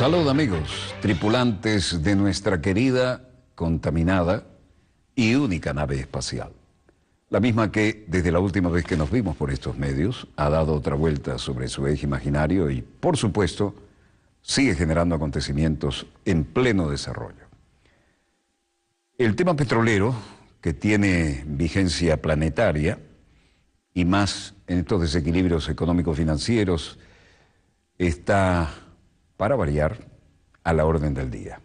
Salud amigos, tripulantes de nuestra querida, contaminada y única nave espacial. La misma que, desde la última vez que nos vimos por estos medios, ha dado otra vuelta sobre su eje imaginario y, por supuesto, sigue generando acontecimientos en pleno desarrollo. El tema petrolero, que tiene vigencia planetaria, y más en estos desequilibrios económico-financieros, está, para variar, a la orden del día.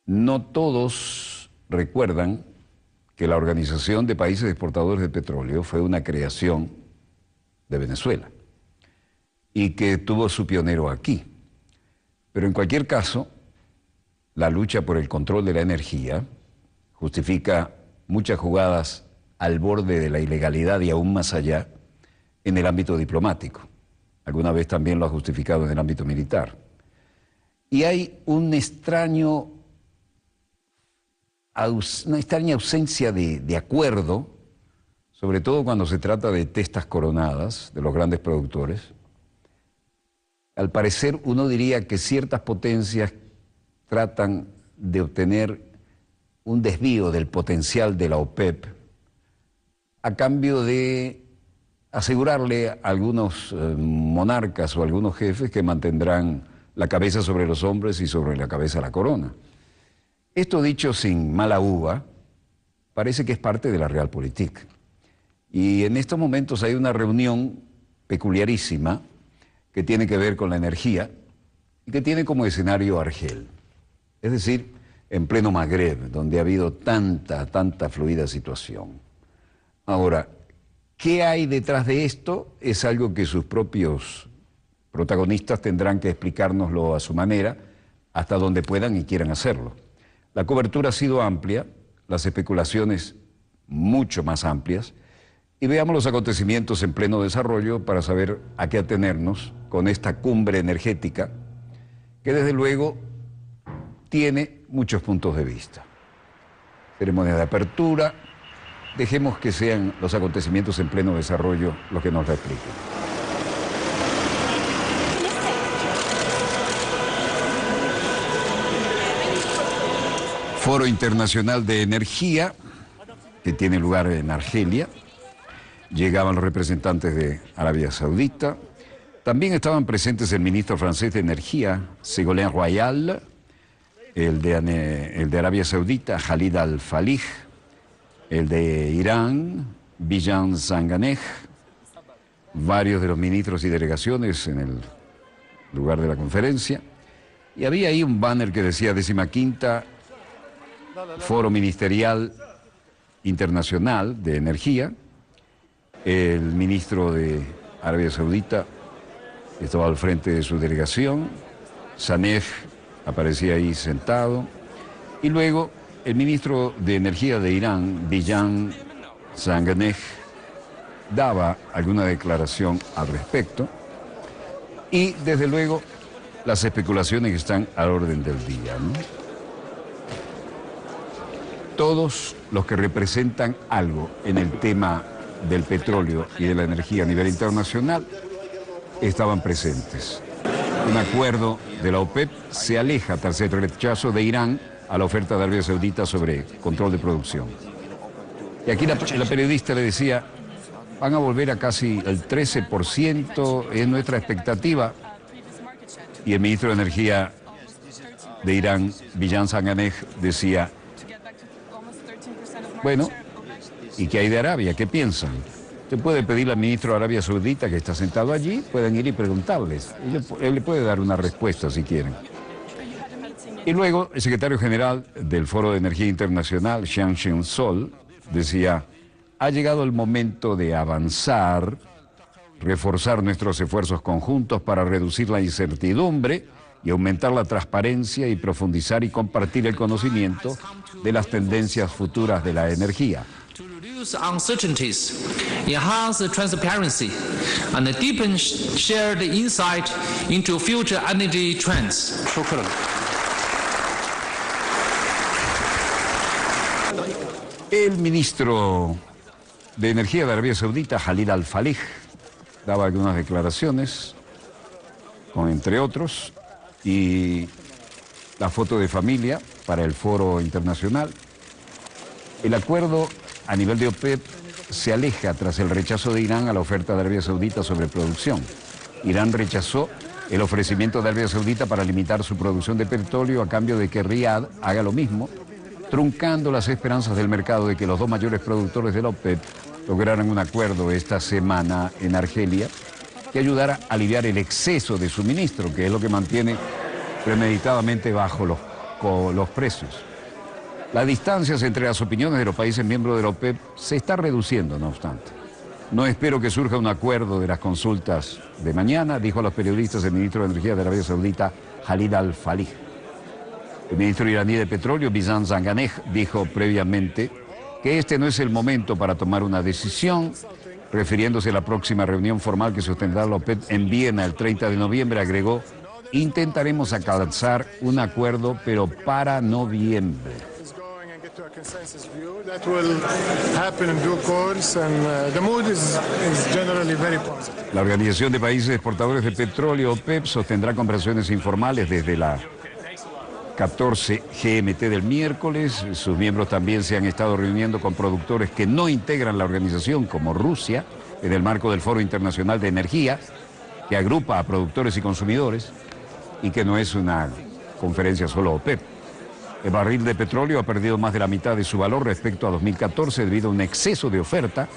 No todos recuerdan que la Organización de Países Exportadores de Petróleo fue una creación de Venezuela y que tuvo su pionero aquí. Pero en cualquier caso, la lucha por el control de la energía justifica muchas jugadas al borde de la ilegalidad y aún más allá en el ámbito diplomático. Alguna vez también lo ha justificado en el ámbito militar. Y hay una extraña ausencia de acuerdo, sobre todo cuando se trata de testas coronadas de los grandes productores. Al parecer, uno diría que ciertas potencias tratan de obtener un desvío del potencial de la OPEP a cambio de asegurarle a algunos monarcas o algunos jefes que mantendrán la cabeza sobre los hombres y sobre la cabeza la corona. Esto dicho sin mala uva, parece que es parte de la realpolitik. Y en estos momentos hay una reunión peculiarísima que tiene que ver con la energía y que tiene como escenario Argel. Es decir, en pleno Magreb, donde ha habido tanta fluida situación. Ahora, ¿qué hay detrás de esto? Es algo que sus propios protagonistas tendrán que explicárnoslo a su manera, hasta donde puedan y quieran hacerlo. La cobertura ha sido amplia, las especulaciones mucho más amplias, y veamos los acontecimientos en pleno desarrollo para saber a qué atenernos con esta cumbre energética, que desde luego tiene muchos puntos de vista. Ceremonia de apertura, dejemos que sean los acontecimientos en pleno desarrollo los que nos la expliquen. Foro Internacional de Energía, que tiene lugar en Argelia. Llegaban los representantes de Arabia Saudita. También estaban presentes el ministro francés de Energía, Ségolène Royal, el de Arabia Saudita, Khalid Al-Falih, el de Irán, Bijan Zanganeh, varios de los ministros y delegaciones en el lugar de la conferencia. Y había ahí un banner que decía 15ª Foro Ministerial Internacional de Energía. El ministro de Arabia Saudita estaba al frente de su delegación, Zaneh aparecía ahí sentado, y luego el ministro de Energía de Irán, Bijan Zanganeh, daba alguna declaración al respecto, y desde luego las especulaciones que están al orden del día, ¿no? Todos los que representan algo en el tema del petróleo y de la energía a nivel internacional estaban presentes. Un acuerdo de la OPEP se aleja tras el rechazo de Irán a la oferta de Arabia Saudita sobre control de producción. Y aquí la periodista le decía, van a volver a casi el 13%, es nuestra expectativa. Y el ministro de Energía de Irán, Bijan Zanganeh, decía, bueno, ¿y qué hay de Arabia? ¿Qué piensan? Usted puede pedirle al ministro de Arabia Saudita que está sentado allí, pueden ir y preguntarles. Él le puede dar una respuesta si quieren. Y luego el secretario general del Foro de Energía Internacional, Zhang Shensol, decía, ha llegado el momento de avanzar, reforzar nuestros esfuerzos conjuntos para reducir la incertidumbre y aumentar la transparencia y profundizar y compartir el conocimiento de las tendencias futuras de la energía. To reduce uncertainties, enhance transparency, and deepen shared insight into future energy trends. El ministro de Energía de Arabia Saudita, Khalid Al-Falih, daba algunas declaraciones, con entre otros, y la foto de familia para el foro internacional. El acuerdo a nivel de OPEP se aleja tras el rechazo de Irán a la oferta de Arabia Saudita sobre producción. Irán rechazó el ofrecimiento de Arabia Saudita para limitar su producción de petróleo a cambio de que Riad haga lo mismo, truncando las esperanzas del mercado de que los dos mayores productores de la OPEP lograran un acuerdo esta semana en Argelia que ayudara a aliviar el exceso de suministro, que es lo que mantiene premeditadamente bajo los precios. Las distancias entre las opiniones de los países miembros de la OPEP se está reduciendo, no obstante. No espero que surja un acuerdo de las consultas de mañana, dijo a los periodistas el ministro de Energía de Arabia Saudita, Khalid Al-Falih. El ministro iraní de Petróleo, Bijan Zanganeh, dijo previamente que este no es el momento para tomar una decisión, refiriéndose a la próxima reunión formal que sostendrá la OPEP en Viena el 30 de noviembre, agregó, intentaremos alcanzar un acuerdo, pero para noviembre. La Organización de Países Exportadores de Petróleo, OPEP, sostendrá conversaciones informales desde la 14 GMT del miércoles. Sus miembros también se han estado reuniendo con productores que no integran la organización, como Rusia, en el marco del Foro Internacional de Energía, que agrupa a productores y consumidores, y que no es una conferencia solo OPEP. El barril de petróleo ha perdido más de la mitad de su valor respecto a 2014 debido a un exceso de oferta,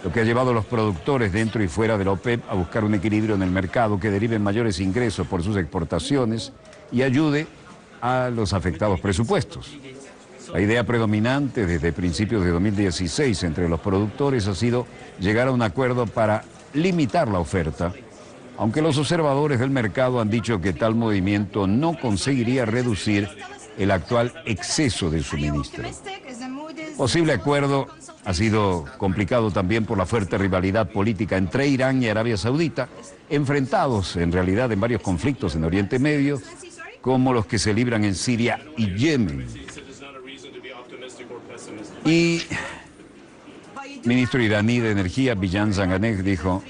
lo que ha llevado a los productores dentro y fuera de la OPEP a buscar un equilibrio en el mercado que derive en mayores ingresos por sus exportaciones y ayude a los afectados presupuestos. La idea predominante desde principios de 2016 entre los productores ha sido llegar a un acuerdo para limitar la oferta, aunque los observadores del mercado han dicho que tal movimiento no conseguiría reducir el actual exceso de suministro. Posible acuerdo ha sido complicado también por la fuerte rivalidad política entre Irán y Arabia Saudita, enfrentados en realidad en varios conflictos en Oriente Medio, como los que se libran en Siria y Yemen. Y el ministro iraní de Energía, Bijan Zanganeh, dijo,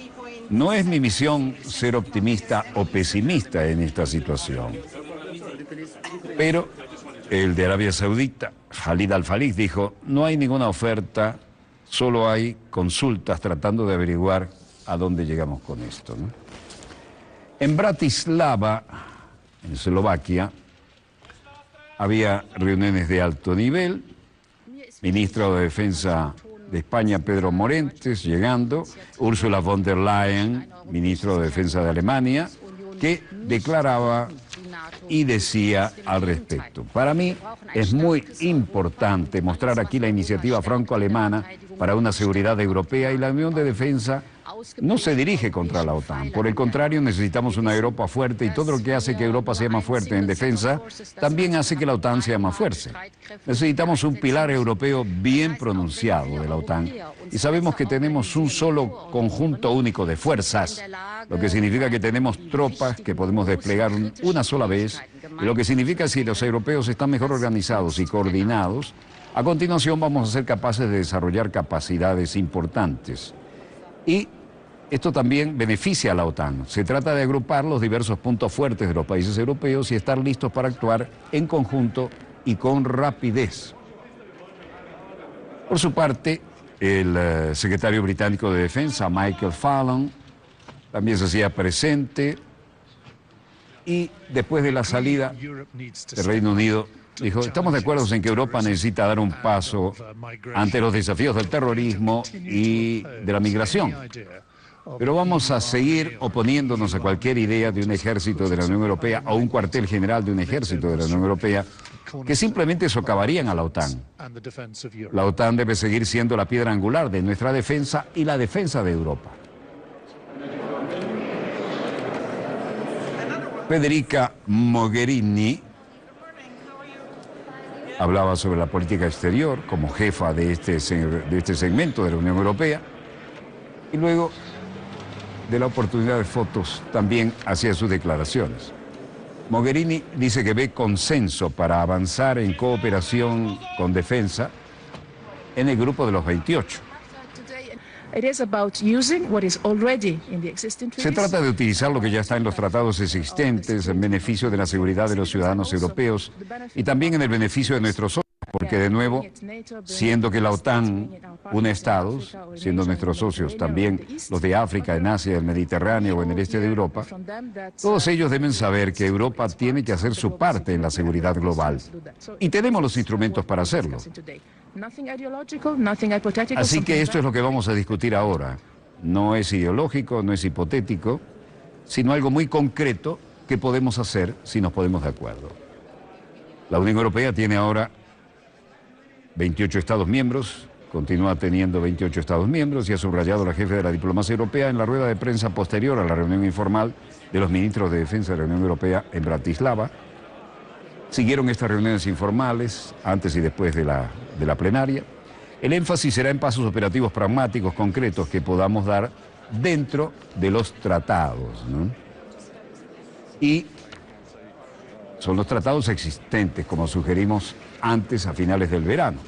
no es mi misión ser optimista o pesimista en esta situación. Pero el de Arabia Saudita, Khalid Al-Falih, dijo, no hay ninguna oferta, solo hay consultas tratando de averiguar a dónde llegamos con esto, ¿no? En Bratislava, en Eslovaquia, había reuniones de alto nivel, ministro de Defensa de España, Pedro Morentes, llegando, Ursula von der Leyen, ministro de Defensa de Alemania, que declaraba y decía al respecto. Para mí es muy importante mostrar aquí la iniciativa franco-alemana para una seguridad europea y la Unión de Defensa no se dirige contra la OTAN. Por el contrario, necesitamos una Europa fuerte y todo lo que hace que Europa sea más fuerte en defensa también hace que la OTAN sea más fuerte. Necesitamos un pilar europeo bien pronunciado de la OTAN y sabemos que tenemos un solo conjunto único de fuerzas, lo que significa que tenemos tropas que podemos desplegar una sola vez y lo que significa que si los europeos están mejor organizados y coordinados, a continuación vamos a ser capaces de desarrollar capacidades importantes. Y esto también beneficia a la OTAN. Se trata de agrupar los diversos puntos fuertes de los países europeos y estar listos para actuar en conjunto y con rapidez. Por su parte, el secretario británico de Defensa, Michael Fallon, también se hacía presente y después de la salida del Reino Unido dijo, estamos de acuerdo en que Europa necesita dar un paso ante los desafíos del terrorismo y de la migración. Pero vamos a seguir oponiéndonos a cualquier idea de un ejército de la Unión Europea o un cuartel general de un ejército de la Unión Europea que simplemente socavarían a la OTAN. La OTAN debe seguir siendo la piedra angular de nuestra defensa y la defensa de Europa. Federica Mogherini hablaba sobre la política exterior como jefa de este segmento de la Unión Europea y luego de la oportunidad de fotos también hacía sus declaraciones. Mogherini dice que ve consenso para avanzar en cooperación con defensa en el grupo de los 28. Se trata de utilizar lo que ya está en los tratados existentes en beneficio de la seguridad de los ciudadanos europeos y también en el beneficio de nuestros socios, porque de nuevo, siendo que la OTAN une estados, siendo nuestros socios también los de África, en Asia, el Mediterráneo o en el este de Europa, todos ellos deben saber que Europa tiene que hacer su parte en la seguridad global y tenemos los instrumentos para hacerlo. Así que esto es lo que vamos a discutir ahora. No es ideológico, no es hipotético, sino algo muy concreto que podemos hacer si nos ponemos de acuerdo. La Unión Europea tiene ahora 28 Estados miembros, continúa teniendo 28 Estados miembros y ha subrayado la jefe de la diplomacia europea en la rueda de prensa posterior a la reunión informal de los ministros de Defensa de la Unión Europea en Bratislava. Siguieron estas reuniones informales antes y después de la plenaria. El énfasis será en pasos operativos pragmáticos, concretos, que podamos dar dentro de los tratados, ¿no? Y son los tratados existentes, como sugerimos antes, a finales del verano.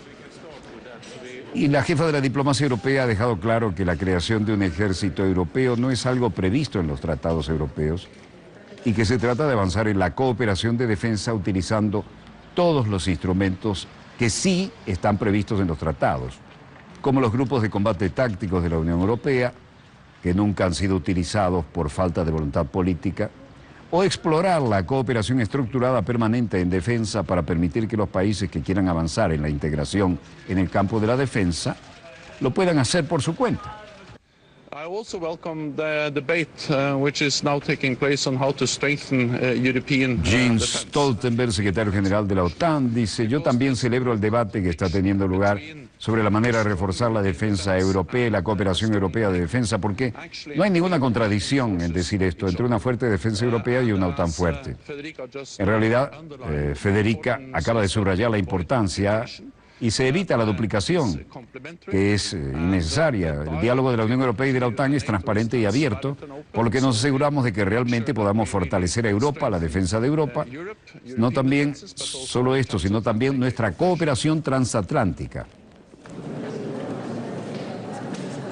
Y la jefa de la diplomacia europea ha dejado claro que la creación de un ejército europeo no es algo previsto en los tratados europeos y que se trata de avanzar en la cooperación de defensa utilizando todos los instrumentos que sí están previstos en los tratados, como los grupos de combate tácticos de la Unión Europea, que nunca han sido utilizados por falta de voluntad política, o explorar la cooperación estructurada permanente en defensa para permitir que los países que quieran avanzar en la integración en el campo de la defensa lo puedan hacer por su cuenta. I also welcome the debate which is now taking place on how to strengthen European Jens Stoltenberg, secretario general de la OTAN, dice: yo también celebro el debate que está teniendo lugar sobre la manera de reforzar la defensa europea y la cooperación europea de defensa, porque no hay ninguna contradicción en decir esto entre una fuerte defensa europea y una OTAN fuerte. En realidad, Federica acaba de subrayar la importancia y se evita la duplicación, que es innecesaria. El diálogo de la Unión Europea y de la OTAN es transparente y abierto, por lo que nos aseguramos de que realmente podamos fortalecer a Europa, la defensa de Europa, no también solo esto, sino también nuestra cooperación transatlántica.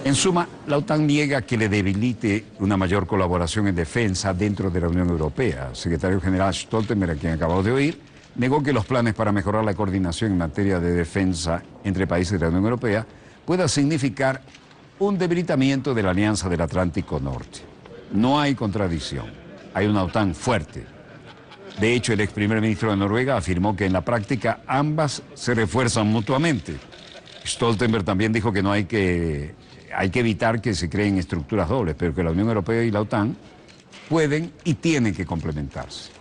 En suma, la OTAN niega que le debilite una mayor colaboración en defensa dentro de la Unión Europea. El secretario general Stoltenberg, a quien acabamos de oír, negó que los planes para mejorar la coordinación en materia de defensa entre países de la Unión Europea pueda significar un debilitamiento de la Alianza del Atlántico Norte. No hay contradicción, hay una OTAN fuerte. De hecho, el ex primer ministro de Noruega afirmó que en la práctica ambas se refuerzan mutuamente. Stoltenberg también dijo que hay que evitar que se creen estructuras dobles, pero que la Unión Europea y la OTAN pueden y tienen que complementarse.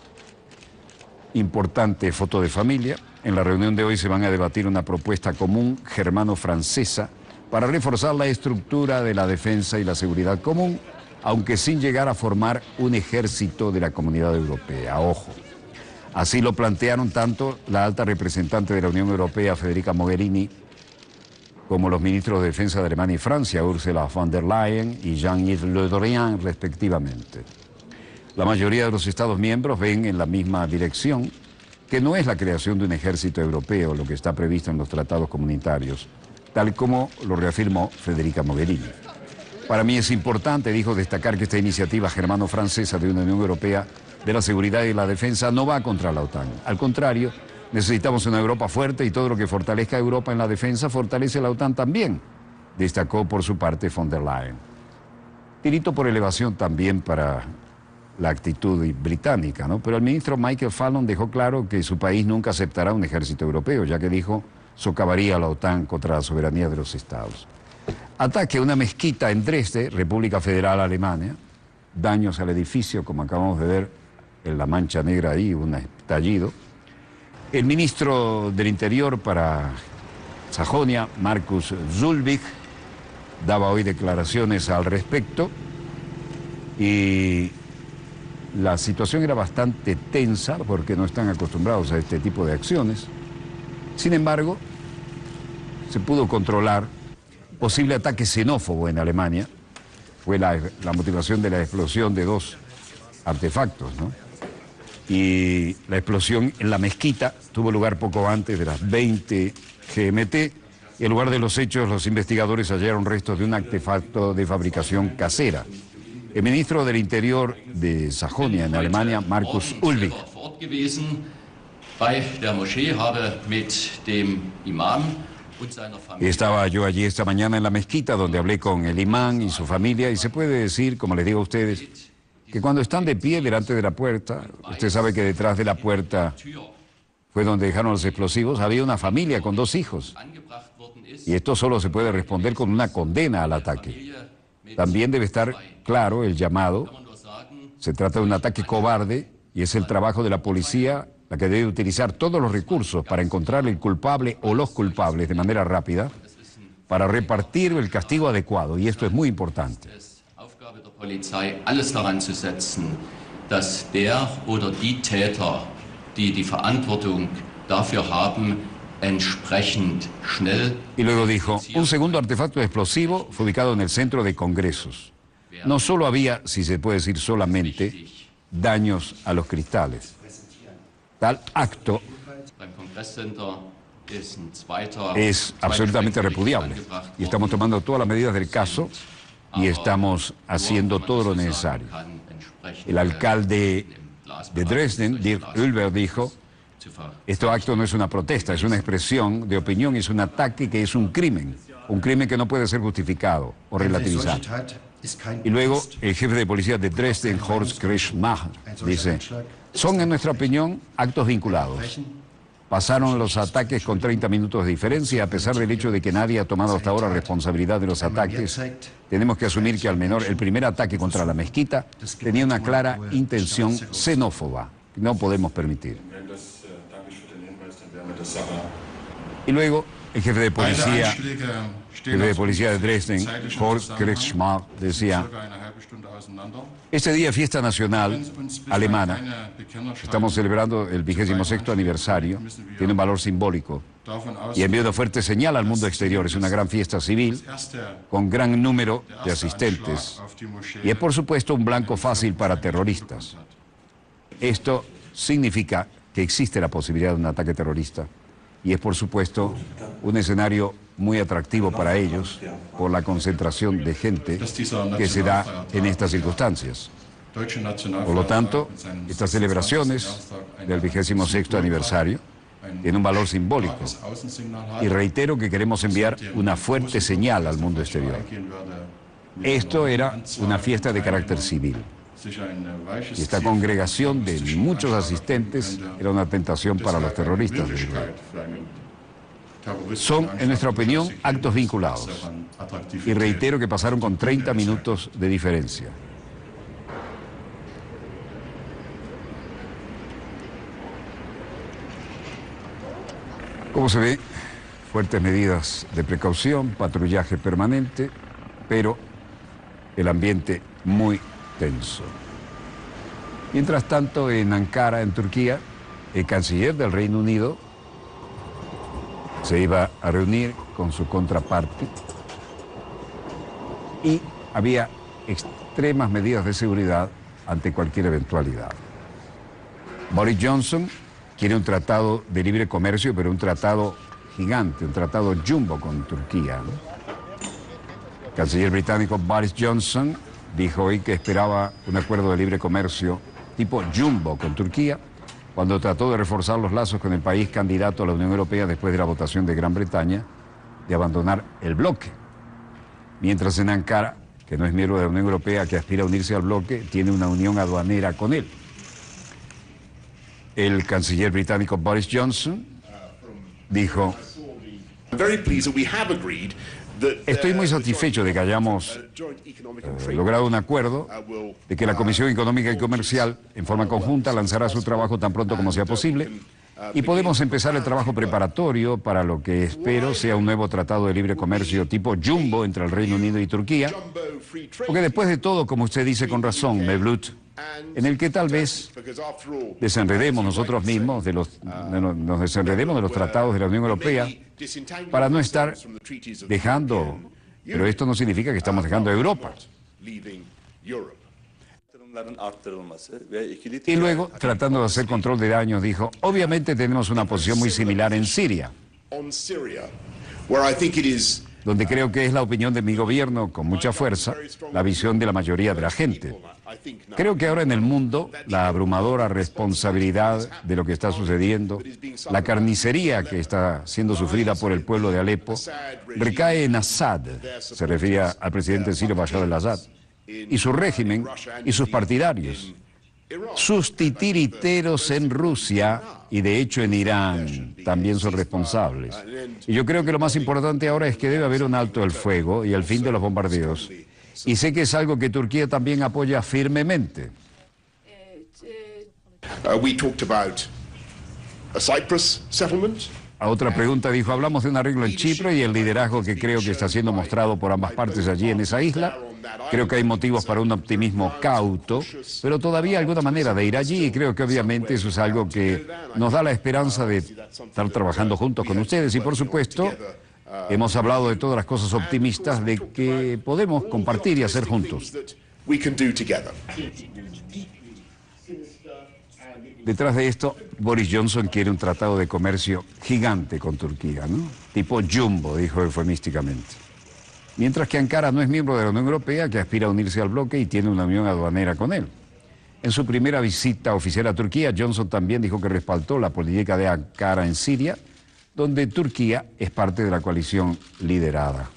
Importante foto de familia. En la reunión de hoy se van a debatir una propuesta común germano-francesa para reforzar la estructura de la defensa y la seguridad común, aunque sin llegar a formar un ejército de la Comunidad Europea. Ojo. Así lo plantearon tanto la alta representante de la Unión Europea, Federica Mogherini, como los ministros de Defensa de Alemania y Francia, Ursula von der Leyen y Jean-Yves Le Drian, respectivamente. La mayoría de los Estados miembros ven en la misma dirección, que no es la creación de un ejército europeo lo que está previsto en los tratados comunitarios, tal como lo reafirmó Federica Mogherini. Para mí es importante, dijo, destacar que esta iniciativa germano-francesa de una Unión Europea de la seguridad y la defensa no va contra la OTAN. Al contrario, necesitamos una Europa fuerte y todo lo que fortalezca a Europa en la defensa fortalece a la OTAN también, destacó por su parte von der Leyen. Tirito por elevación también para la actitud británica, ¿no? Pero el ministro Michael Fallon dejó claro que su país nunca aceptará un ejército europeo, ya que dijo socavaría a la OTAN contra la soberanía de los estados. Ataque a una mezquita en Dresde, República Federal Alemania, daños al edificio, como acabamos de ver en la mancha negra ahí, un estallido. El ministro del Interior para Sajonia, Markus Zulvik, daba hoy declaraciones al respecto y la situación era bastante tensa porque no están acostumbrados a este tipo de acciones. Sin embargo, se pudo controlar. Posible ataque xenófobo en Alemania fue la motivación de la explosión de dos artefactos, ¿no? Y la explosión en la mezquita tuvo lugar poco antes de las 20 GMT En el lugar de los hechos, los investigadores hallaron restos de un artefacto de fabricación casera. El ministro del Interior de Sajonia, en Alemania, Markus Ulrich, estaba yo allí esta mañana en la mezquita donde hablé con el imán y su familia, y se puede decir, como les digo a ustedes, que cuando están de pie delante de la puerta, usted sabe que detrás de la puerta fue donde dejaron los explosivos, había una familia con 2 hijos. Y esto solo se puede responder con una condena al ataque. También debe estar claro el llamado. Se trata de un ataque cobarde y es el trabajo de la policía la que debe utilizar todos los recursos para encontrar el culpable o los culpables de manera rápida para repartir el castigo adecuado. Y esto es muy importante. Polizei alles daran zu setzen, dass der oder die Täter, die die Verantwortung dafür haben, entsprechend schnell. Y luego dijo, un segundo artefacto explosivo fue ubicado en el centro de congresos. No solo había, si se puede decir solamente, daños a los cristales. Tal acto es absolutamente repudiable. Y estamos tomando todas las medidas del caso y estamos haciendo todo lo necesario. El alcalde de Dresden, Dirk Ulber, dijo, este acto no es una protesta, es una expresión de opinión, es un ataque que es un crimen que no puede ser justificado o relativizado. Y luego el jefe de policía de Dresden, Horst Kretschmacher, dice, son en nuestra opinión actos vinculados. Pasaron los ataques con 30 minutos de diferencia, a pesar del hecho de que nadie ha tomado hasta ahora responsabilidad de los ataques. Tenemos que asumir que al menor el primer ataque contra la mezquita tenía una clara intención xenófoba. No podemos permitir. Y luego el jefe de policía de Dresden, Horst Kretschmacher, decía, este día fiesta nacional alemana, estamos celebrando el 26º aniversario, tiene un valor simbólico y envía una fuerte señal al mundo exterior. Es una gran fiesta civil con gran número de asistentes y es por supuesto un blanco fácil para terroristas. Esto significa que existe la posibilidad de un ataque terrorista y es por supuesto un escenario muy atractivo para ellos por la concentración de gente que se da en estas circunstancias. Por lo tanto, estas celebraciones del 26º aniversario tienen un valor simbólico y reitero que queremos enviar una fuerte señal al mundo exterior. Esto era una fiesta de carácter civil. Y esta congregación de muchos asistentes era una tentación para los terroristas del lugar. Son, en nuestra opinión, actos vinculados. Y reitero que pasaron con 30 minutos de diferencia. Como se ve, fuertes medidas de precaución, patrullaje permanente, pero el ambiente muy tenso. Mientras tanto, en Ankara, en Turquía, el canciller del Reino Unido se iba a reunir con su contraparte y había extremas medidas de seguridad ante cualquier eventualidad. Boris Johnson quiere un tratado de libre comercio, pero un tratado gigante, un tratado jumbo con Turquía, ¿no? El canciller británico Boris Johnson dijo hoy que esperaba un acuerdo de libre comercio tipo jumbo con Turquía cuando trató de reforzar los lazos con el país candidato a la Unión Europea después de la votación de Gran Bretaña de abandonar el bloque. Mientras en Ankara, que no es miembro de la Unión Europea, que aspira a unirse al bloque, tiene una unión aduanera con él. El canciller británico Boris Johnson dijo: estoy muy satisfecho de que hayamos logrado un acuerdo de que la Comisión Económica y Comercial, en forma conjunta, lanzará su trabajo tan pronto como sea posible y podemos empezar el trabajo preparatorio para lo que espero sea un nuevo tratado de libre comercio tipo jumbo entre el Reino Unido y Turquía, porque después de todo, como usted dice con razón, Mevlut, en el que tal vez desenredemos nosotros mismos nos desenredemos de los tratados de la Unión Europea para no estar dejando, pero esto no significa que estamos dejando a Europa. Y luego, tratando de hacer control de daños, dijo: obviamente tenemos una posición muy similar en Siria. donde creo que es la opinión de mi gobierno con mucha fuerza, la visión de la mayoría de la gente. Creo que ahora en el mundo la abrumadora responsabilidad de lo que está sucediendo, la carnicería que está siendo sufrida por el pueblo de Alepo, recae en Assad, se refiere al presidente sirio Bashar al-Assad, y su régimen y sus partidarios. Sus titiriteros en Rusia y de hecho en Irán también son responsables. Y yo creo que lo más importante ahora es que debe haber un alto el fuego y el fin de los bombardeos. Y sé que es algo que Turquía también apoya firmemente. We talked about a Cyprus settlement. A otra pregunta dijo, hablamos de un arreglo en Chipre y el liderazgo que creo que está siendo mostrado por ambas partes allí en esa isla. Creo que hay motivos para un optimismo cauto, pero todavía alguna manera de ir allí y creo que obviamente eso es algo que nos da la esperanza de estar trabajando juntos con ustedes y por supuesto hemos hablado de todas las cosas optimistas de que podemos compartir y hacer juntos. Detrás de esto, Boris Johnson quiere un tratado de comercio gigante con Turquía, ¿no? Tipo jumbo, dijo eufemísticamente. Mientras que Ankara no es miembro de la Unión Europea, que aspira a unirse al bloque y tiene una unión aduanera con él. En su primera visita oficial a Turquía, Johnson también dijo que respaldó la política de Ankara en Siria, donde Turquía es parte de la coalición liderada.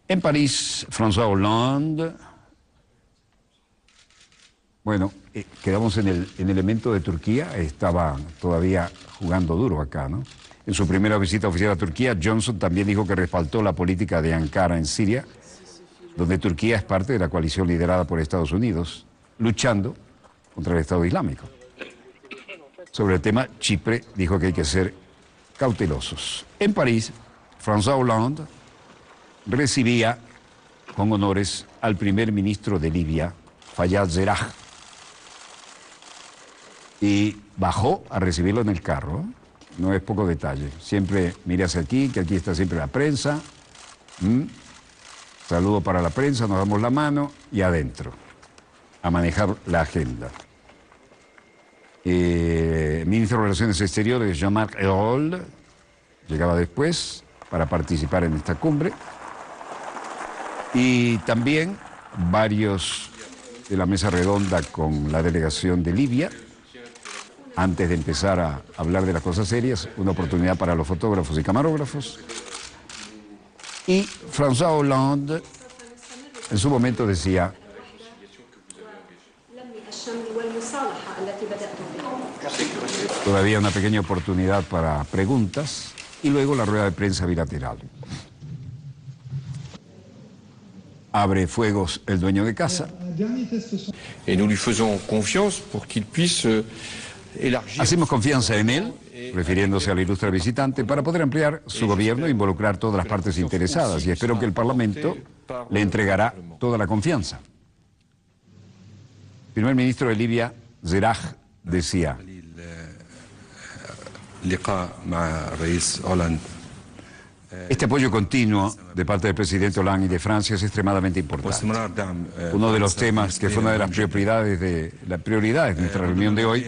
En París, François Hollande... Bueno, quedamos en el elemento de Turquía, estaba todavía jugando duro acá, ¿no? En su primera visita oficial a Turquía, Johnson también dijo que respaldó la política de Ankara en Siria, donde Turquía es parte de la coalición liderada por Estados Unidos, luchando contra el Estado Islámico. Sobre el tema Chipre, dijo que hay que ser cautelosos. En París, François Hollande recibía con honores al primer ministro de Libia, Fayez Sarraj, y bajó a recibirlo en el carro. No es poco detalle. Siempre mire hacia aquí, que aquí está siempre la prensa. Saludo para la prensa, nos damos la mano y adentro, a manejar la agenda. Ministro de Relaciones Exteriores, Jean-Marc Ayrault, llegaba después para participar en esta cumbre. Y también varios de la mesa redonda con la delegación de Libia. Antes de empezar a hablar de las cosas serias, una oportunidad para los fotógrafos y camarógrafos. Y François Hollande en su momento decía: todavía una pequeña oportunidad para preguntas y luego la rueda de prensa bilateral. Abre fuegos el dueño de casa. Et nous lui faisons confiance pour qu'il puisse Hacemos confianza en él, refiriéndose al ilustre visitante, para poder ampliar su gobierno e involucrar todas las partes interesadas, y espero que el Parlamento le entregará toda la confianza. El primer ministro de Libia, Sarraj, decía: este apoyo continuo de parte del presidente Hollande y de Francia es extremadamente importante. Uno de los temas que fue una de las prioridades de nuestra reunión de hoy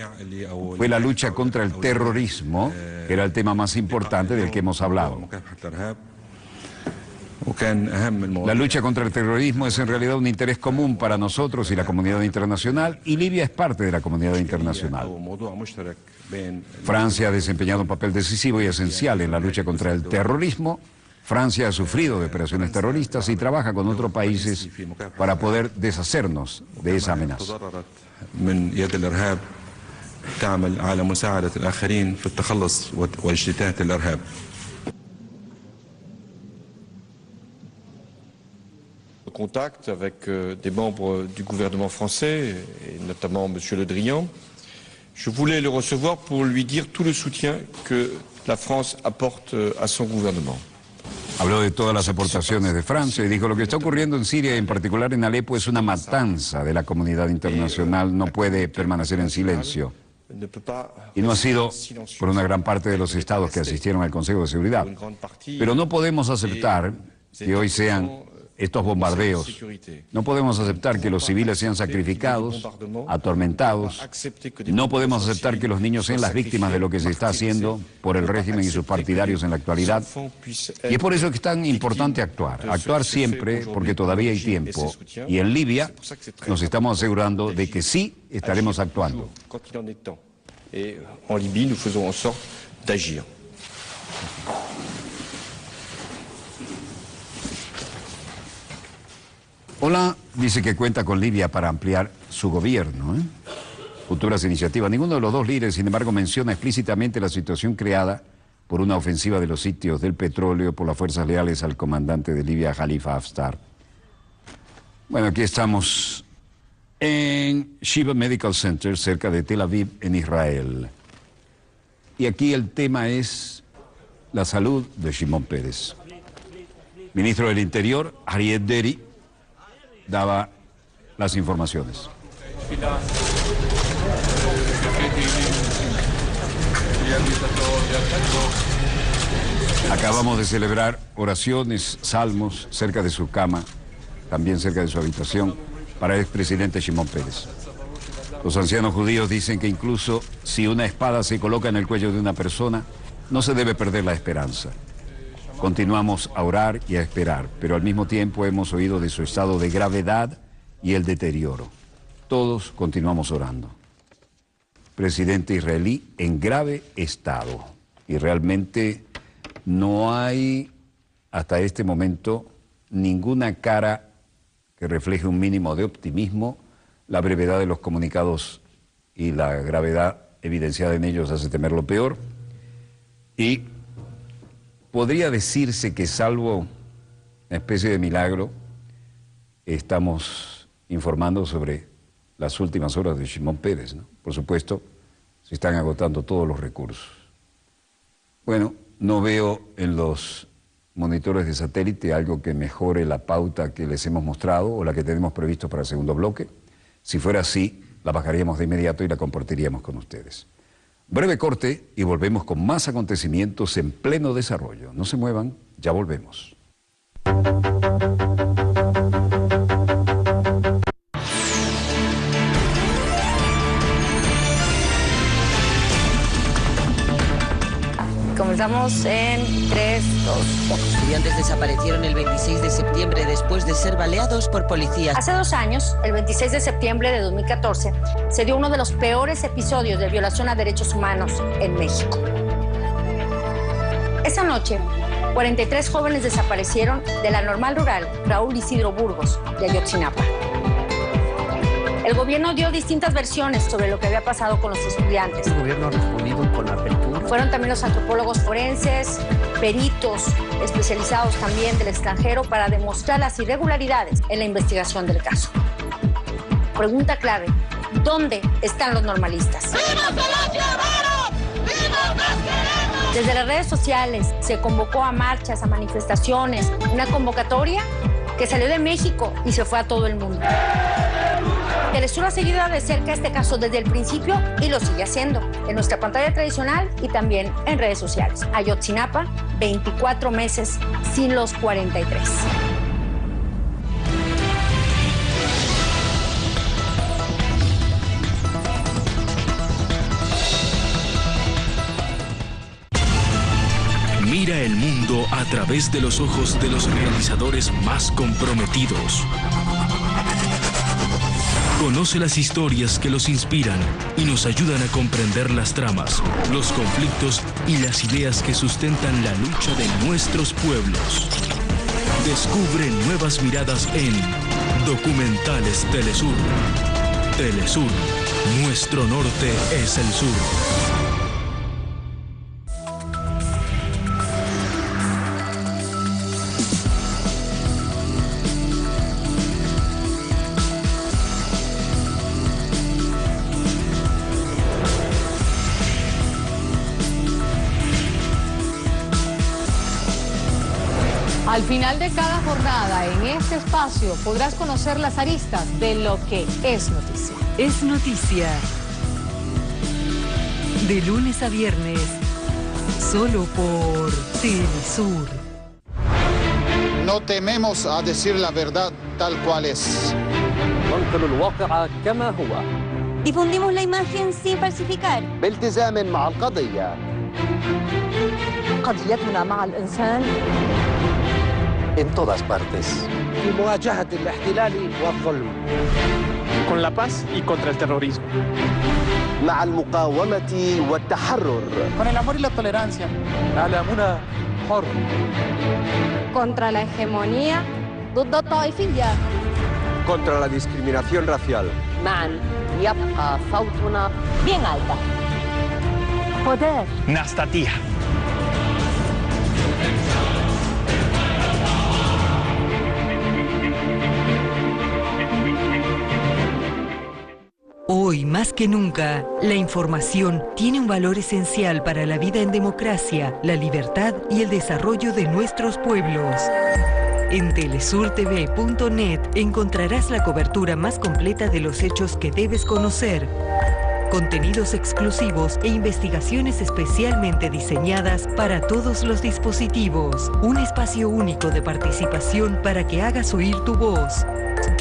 fue la lucha contra el terrorismo, que era el tema más importante del que hemos hablado. La lucha contra el terrorismo es en realidad un interés común para nosotros y la comunidad internacional, y Libia es parte de la comunidad internacional. Francia ha desempeñado un papel decisivo y esencial en la lucha contra el terrorismo. Francia ha sufrido de operaciones terroristas y trabaja con otros países para poder deshacernos de esa amenaza. Contact avec des membres du gouvernement français, et notamment M. Le Drian. Je voulais le recevoir pour lui dire tout le soutien que la France apporte à son gouvernement. Habló de todas las aportaciones de Francia y dijo: lo que está ocurriendo en Siria y en particular en Alepo es una matanza de la comunidad internacional, no puede permanecer en silencio. Y no ha sido por una gran parte de los estados que asistieron al Consejo de Seguridad. Pero no podemos aceptar que hoy sean estos bombardeos. No podemos aceptar que los civiles sean sacrificados, atormentados. No podemos aceptar que los niños sean las víctimas de lo que se está haciendo por el régimen y sus partidarios en la actualidad. Y es por eso que es tan importante actuar siempre, porque todavía hay tiempo. Y en Libia nos estamos asegurando de que sí estaremos actuando. Et en Libye, nous faisons en sorte d'agir. Hola dice que cuenta con Libia para ampliar su gobierno. Futuras iniciativas. Ninguno de los dos líderes, sin embargo, menciona explícitamente la situación creada por una ofensiva de los sitios del petróleo por las fuerzas leales al comandante de Libia, Khalifa Haftar. Bueno, aquí estamos en Shiva Medical Center, cerca de Tel Aviv, en Israel. Y aquí el tema es la salud de Shimon Peres. Ministro del Interior, Ariel Deri, daba las informaciones. Acabamos de celebrar oraciones, salmos, cerca de su cama, también cerca de su habitación, para el expresidente Shimon Peres. Los ancianos judíos dicen que incluso si una espada se coloca en el cuello de una persona, no se debe perder la esperanza. Continuamos a orar y a esperar, pero al mismo tiempo hemos oído de su estado de gravedad y el deterioro. Todos continuamos orando. Presidente israelí en grave estado. Y realmente no hay, hasta este momento, ninguna cara que refleje un mínimo de optimismo. La brevedad de los comunicados y la gravedad evidenciada en ellos hace temer lo peor. Y podría decirse que, salvo una especie de milagro, estamos informando sobre las últimas horas de Shimon Peres, ¿no? Por supuesto, se están agotando todos los recursos. Bueno, no veo en los monitores de satélite algo que mejore la pauta que les hemos mostrado o la que tenemos previsto para el segundo bloque. Si fuera así, la bajaríamos de inmediato y la compartiríamos con ustedes. Breve corte y volvemos con más acontecimientos en pleno desarrollo. No se muevan, ya volvemos. Comenzamos en 3, 2, 1. Estudiantes desaparecieron el 26 de septiembre después de ser baleados por policías. Hace 2 años, el 26 de septiembre de 2014, se dio uno de los peores episodios de violación a derechos humanos en México. Esa noche, 43 jóvenes desaparecieron de la normal rural Raúl Isidro Burgos, de Ayotzinapa. El gobierno dio distintas versiones sobre lo que había pasado con los estudiantes. El gobierno ha respondido con apertura. Fueron también los antropólogos forenses, peritos especializados también del extranjero para demostrar las irregularidades en la investigación del caso. Pregunta clave, ¿dónde están los normalistas? ¡Vivos los ciudadanos! ¡Vivos los queremos! Desde las redes sociales se convocó a marchas, a manifestaciones, una convocatoria que salió de México y se fue a todo el mundo. Telesur ha seguido de cerca este caso desde el principio y lo sigue haciendo en nuestra pantalla tradicional y también en redes sociales. Ayotzinapa, 24 meses sin los 43. Mira el mundo a través de los ojos de los realizadores más comprometidos. Conoce las historias que los inspiran y nos ayudan a comprender las tramas, los conflictos y las ideas que sustentan la lucha de nuestros pueblos. Descubre nuevas miradas en Documentales Telesur. Telesur, nuestro norte es el sur. Al final de cada jornada, en este espacio, podrás conocer las aristas de lo que es noticia. Es noticia. De lunes a viernes, solo por Telesur. no tememos a decir la verdad tal cual es. Difundimos la imagen sin falsificar. بالتزام مع القضية. قضيتنا مع الإنسان. En todas partes. في مواجهة الاحتلال والظلم. Con la paz y contra el terrorismo. مع المقاومة والتحرر. Con el amor y la tolerancia. على منى حر. Contra la hegemonía. ضد الطائفية. Contra la discriminación racial. معا يبقى صوتنا bien alta. Poder. Nastatia. Hoy, más que nunca, la información tiene un valor esencial para la vida en democracia, la libertad y el desarrollo de nuestros pueblos. En telesurtv.net encontrarás la cobertura más completa de los hechos que debes conocer, contenidos exclusivos e investigaciones especialmente diseñadas para todos los dispositivos. Un espacio único de participación para que hagas oír tu voz.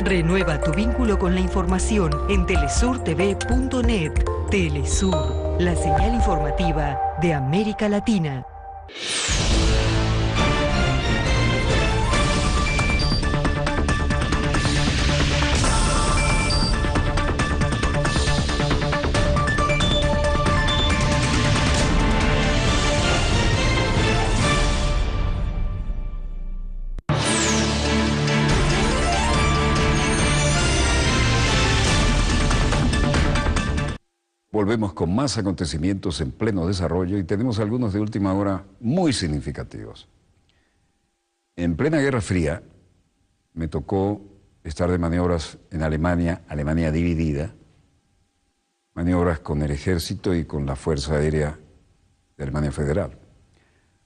Renueva tu vínculo con la información en telesurtv.net. Telesur, la señal informativa de América Latina. Volvemos con más acontecimientos en pleno desarrollo y tenemos algunos de última hora muy significativos. En plena Guerra Fría me tocó estar de maniobras en Alemania, Alemania dividida, maniobras con el ejército y con la Fuerza Aérea de Alemania Federal.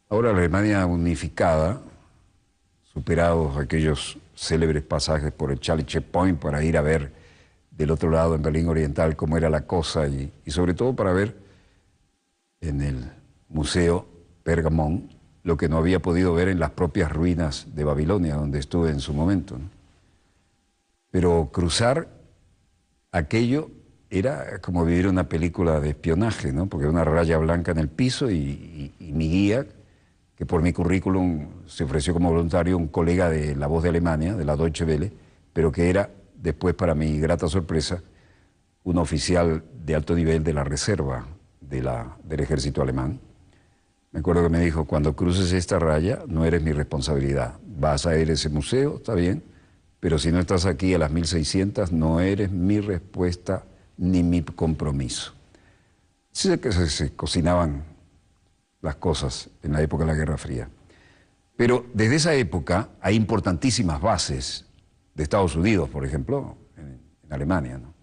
Ahora la Alemania unificada, superados aquellos célebres pasajes por el Charlie Checkpoint para ir a ver del otro lado, en Berlín Oriental, cómo era la cosa y sobre todo para ver en el Museo Pergamón lo que no había podido ver en las propias ruinas de Babilonia, donde estuve en su momento, ¿no? Pero cruzar aquello era como vivir una película de espionaje, ¿no? Porque era una raya blanca en el piso y mi guía, que por mi currículum se ofreció como voluntario, un colega de La Voz de Alemania, de la Deutsche Welle, pero que era después, para mi grata sorpresa, un oficial de alto nivel de la reserva del ejército alemán. Me acuerdo que me dijo, cuando cruces esta raya, no eres mi responsabilidad. Vas a ir a ese museo, está bien, pero si no estás aquí a las 1600, no eres mi respuesta ni mi compromiso. Sí que se cocinaban las cosas en la época de la Guerra Fría. Pero desde esa época hay importantísimas bases de Estados Unidos, por ejemplo, en Alemania, ¿no?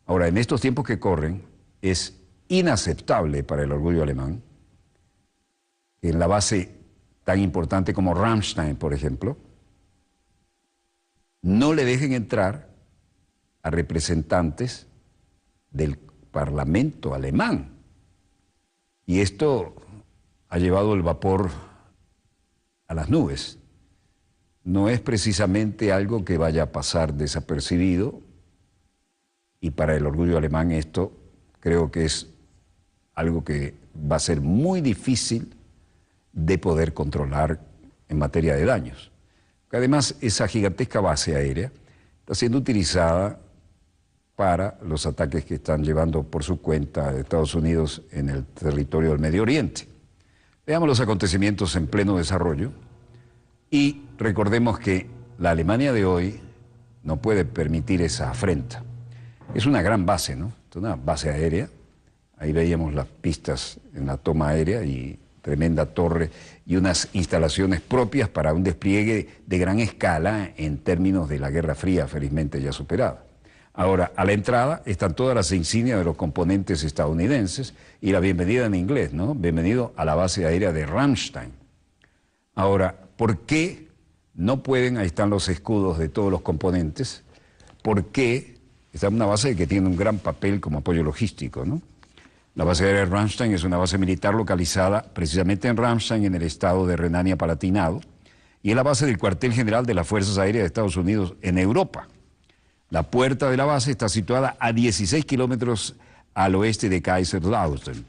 Ahora, en estos tiempos que corren, es inaceptable para el orgullo alemán que en la base tan importante como Ramstein, por ejemplo, no le dejen entrar a representantes del Parlamento alemán. Y esto ha llevado el vapor a las nubes. No es precisamente algo que vaya a pasar desapercibido y para el orgullo alemán esto creo que es algo que va a ser muy difícil de poder controlar en materia de daños. Además, esa gigantesca base aérea está siendo utilizada para los ataques que están llevando por su cuenta Estados Unidos en el territorio del Medio Oriente. Veamos los acontecimientos en pleno desarrollo. Y recordemos que la Alemania de hoy no puede permitir esa afrenta. Es una gran base, ¿no? Es una base aérea. Ahí veíamos las pistas en la toma aérea y tremenda torre y unas instalaciones propias para un despliegue de gran escala en términos de la Guerra Fría, felizmente ya superada. Ahora, a la entrada están todas las insignias de los componentes estadounidenses y la bienvenida en inglés, ¿no? Bienvenido a la base aérea de Ramstein. Ahora, ¿por qué no pueden? Ahí están los escudos de todos los componentes. ¿Por qué? Está en una base que tiene un gran papel como apoyo logístico, ¿no? La base aérea de Ramstein es una base militar localizada precisamente en Ramstein, en el estado de Renania-Palatinado, y es la base del cuartel general de las Fuerzas Aéreas de Estados Unidos en Europa. La puerta de la base está situada a 16 kilómetros al oeste de Kaiserslautern.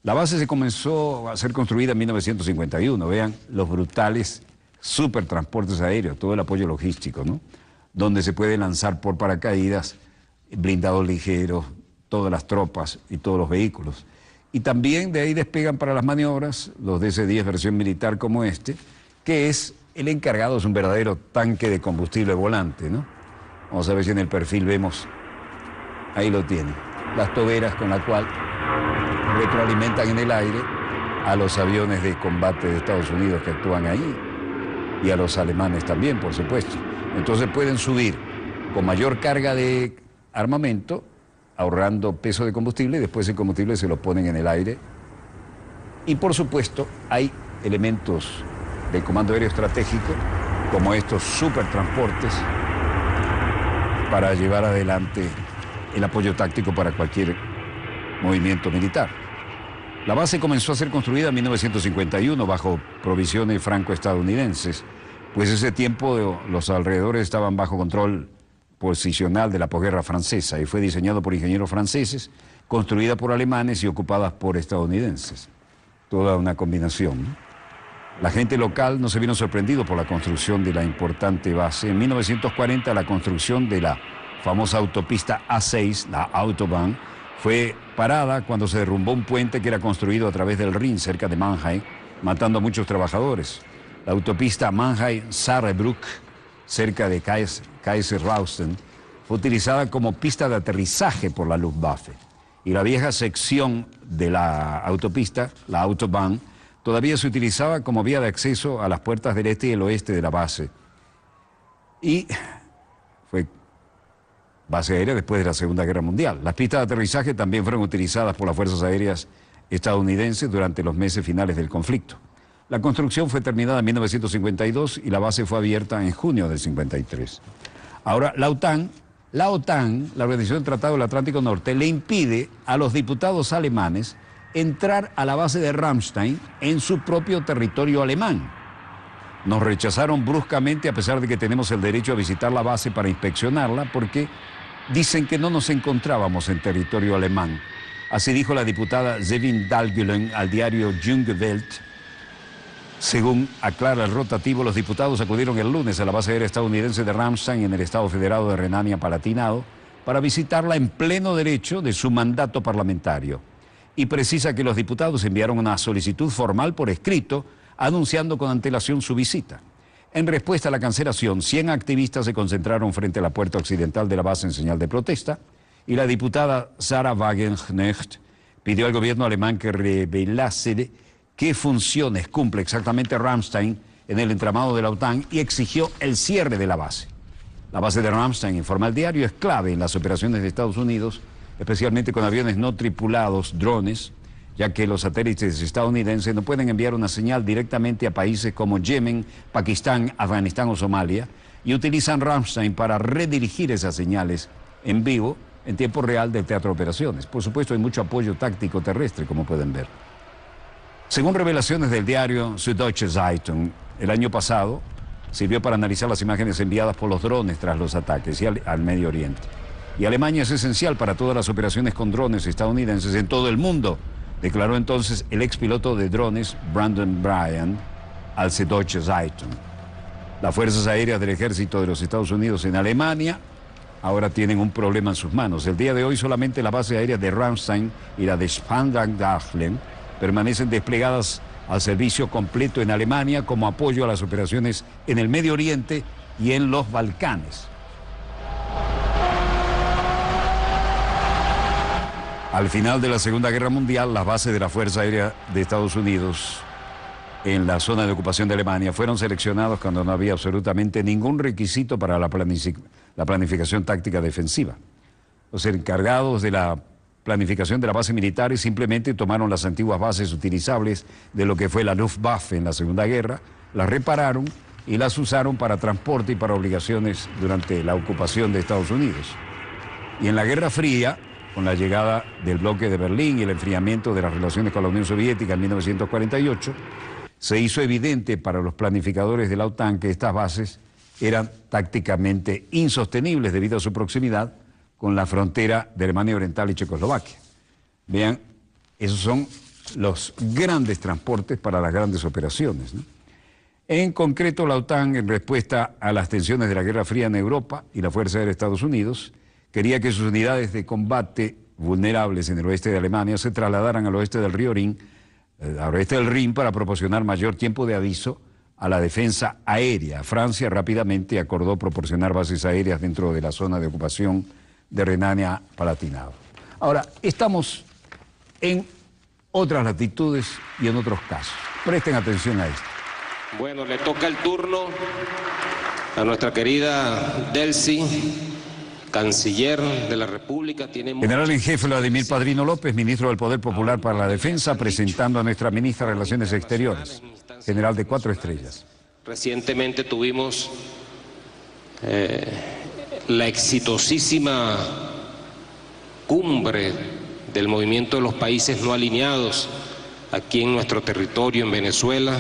La base se comenzó a ser construida en 1951. Vean los brutales supertransportes aéreos, todo el apoyo logístico, ¿no? Donde se puede lanzar por paracaídas, blindados ligeros, todas las tropas y todos los vehículos. Y también de ahí despegan para las maniobras los DC-10 versión militar como este, que es el encargado, es un verdadero tanque de combustible volante, ¿no? Vamos a ver si en el perfil vemos, ahí lo tiene, las toberas con la cual retroalimentan en el aire a los aviones de combate de Estados Unidos que actúan ahí y a los alemanes también, por supuesto. Entonces pueden subir con mayor carga de armamento, ahorrando peso de combustible, y después el combustible se lo ponen en el aire. Y por supuesto hay elementos del Comando Aéreo Estratégico, como estos supertransportes, para llevar adelante el apoyo táctico para cualquier movimiento militar. La base comenzó a ser construida en 1951 bajo provisiones franco-estadounidenses, pues ese tiempo los alrededores estaban bajo control posicional de la posguerra francesa y fue diseñado por ingenieros franceses, construida por alemanes y ocupada por estadounidenses. Toda una combinación, ¿no? La gente local no se vino sorprendido por la construcción de la importante base. En 1940 la construcción de la famosa autopista A6, la Autobahn, fue parada cuando se derrumbó un puente que era construido a través del Rin, cerca de Mannheim, matando a muchos trabajadores. La autopista Mannheim-Saarbrück, cerca de Kaiserslautern, fue utilizada como pista de aterrizaje por la Luftwaffe. Y la vieja sección de la autopista, la Autobahn, todavía se utilizaba como vía de acceso a las puertas del este y el oeste de la base. Y fue base aérea después de la Segunda Guerra Mundial. Las pistas de aterrizaje también fueron utilizadas por las Fuerzas Aéreas estadounidenses durante los meses finales del conflicto. La construcción fue terminada en 1952 y la base fue abierta en junio del 53. Ahora, la OTAN, la Organización del Tratado del Atlántico Norte, le impide a los diputados alemanes entrar a la base de Ramstein en su propio territorio alemán. Nos rechazaron bruscamente a pesar de que tenemos el derecho a visitar la base para inspeccionarla porque dicen que no nos encontrábamos en territorio alemán. Así dijo la diputada Zevin Dahlgren al diario Junge Welt. Según aclara el rotativo, los diputados acudieron el lunes a la base aérea estadounidense de Ramstein en el Estado Federado de Renania-Palatinado para visitarla en pleno derecho de su mandato parlamentario. Y precisa que los diputados enviaron una solicitud formal por escrito anunciando con antelación su visita. En respuesta a la cancelación, 100 activistas se concentraron frente a la puerta occidental de la base en señal de protesta y la diputada Sarah Wagenknecht pidió al gobierno alemán que revelase qué funciones cumple exactamente Ramstein en el entramado de la OTAN y exigió el cierre de la base. La base de Ramstein, informa el diario, es clave en las operaciones de Estados Unidos, especialmente con aviones no tripulados, drones, ya que los satélites estadounidenses no pueden enviar una señal directamente a países como Yemen, Pakistán, Afganistán o Somalia, y utilizan Ramstein para redirigir esas señales en vivo, en tiempo real del teatro de operaciones. Por supuesto, hay mucho apoyo táctico terrestre, como pueden ver. Según revelaciones del diario Süddeutsche Zeitung, el año pasado sirvió para analizar las imágenes enviadas por los drones tras los ataques y al Medio Oriente. Y Alemania es esencial para todas las operaciones con drones estadounidenses en todo el mundo, declaró entonces el expiloto de drones Brandon Bryan al Süddeutsche Zeitung. Las Fuerzas Aéreas del Ejército de los Estados Unidos en Alemania ahora tienen un problema en sus manos. El día de hoy solamente la base aérea de Ramstein y la de Spandau-Dachlen permanecen desplegadas al servicio completo en Alemania como apoyo a las operaciones en el Medio Oriente y en los Balcanes. Al final de la Segunda Guerra Mundial, las bases de la Fuerza Aérea de Estados Unidos en la zona de ocupación de Alemania fueron seleccionadas cuando no había absolutamente ningún requisito para la planificación táctica defensiva. Los encargados de la planificación de la base militar simplemente tomaron las antiguas bases utilizables de lo que fue la Luftwaffe en la Segunda Guerra, las repararon y las usaron para transporte y para obligaciones durante la ocupación de Estados Unidos. Y en la Guerra Fría, con la llegada del bloque de Berlín y el enfriamiento de las relaciones con la Unión Soviética en 1948, se hizo evidente para los planificadores de la OTAN que estas bases eran tácticamente insostenibles debido a su proximidad con la frontera de Alemania Oriental y Checoslovaquia. Vean, esos son los grandes transportes para las grandes operaciones, ¿no? En concreto, la OTAN, en respuesta a las tensiones de la Guerra Fría en Europa y la Fuerza Aérea de Estados Unidos, quería que sus unidades de combate vulnerables en el oeste de Alemania se trasladaran al oeste del río Rin, al oeste del Rin, para proporcionar mayor tiempo de aviso a la defensa aérea. Francia rápidamente acordó proporcionar bases aéreas dentro de la zona de ocupación de Renania-Palatinado. Ahora, estamos en otras latitudes y en otros casos. Presten atención a esto. Bueno, le toca el turno a nuestra querida Delcy, canciller de la República. General en jefe Vladimir Padrino López, ministro del Poder Popular para la Defensa, presentando a nuestra ministra de Relaciones Exteriores, general de 4 estrellas. Recientemente tuvimos la exitosísima cumbre del movimiento de los países no alineados aquí en nuestro territorio, en Venezuela.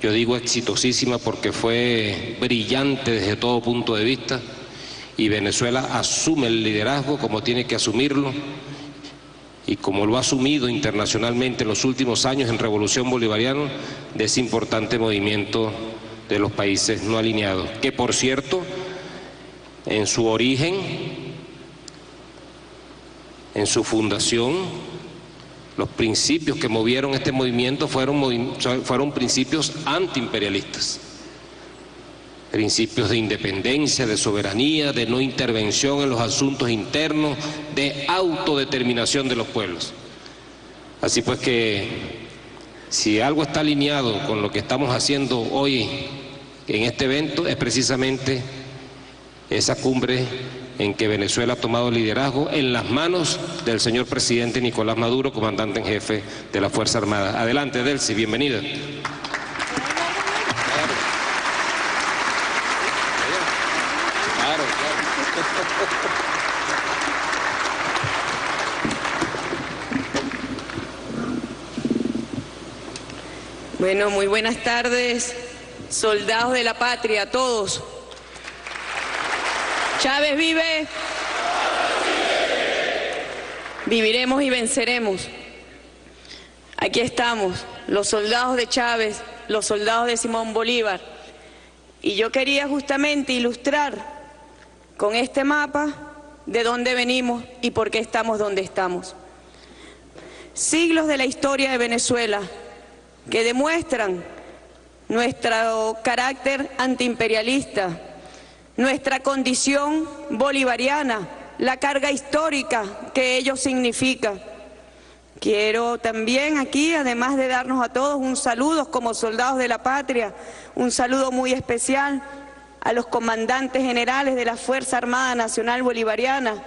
Yo digo exitosísima porque fue brillante desde todo punto de vista, y Venezuela asume el liderazgo como tiene que asumirlo y como lo ha asumido internacionalmente en los últimos años en Revolución Bolivariana, de ese importante movimiento de los países no alineados, que por cierto, en su origen, en su fundación, los principios que movieron este movimiento fueron principios antiimperialistas, principios de independencia, de soberanía, de no intervención en los asuntos internos, de autodeterminación de los pueblos. Así pues que, si algo está alineado con lo que estamos haciendo hoy en este evento, es precisamente esa cumbre en que Venezuela ha tomado liderazgo en las manos del señor presidente Nicolás Maduro, comandante en jefe de la Fuerza Armada. Adelante, Delcy, bienvenida. Bueno, muy buenas tardes, soldados de la patria, todos. Chávez vive. Viviremos y venceremos. Aquí estamos, los soldados de Chávez, los soldados de Simón Bolívar. Y yo quería justamente ilustrar con este mapa de dónde venimos y por qué estamos donde estamos. Siglos de la historia de Venezuela que demuestran nuestro carácter antiimperialista, nuestra condición bolivariana, la carga histórica que ello significa. Quiero también aquí, además de darnos a todos un saludo como soldados de la patria, un saludo muy especial a los comandantes generales de la Fuerza Armada Nacional Bolivariana,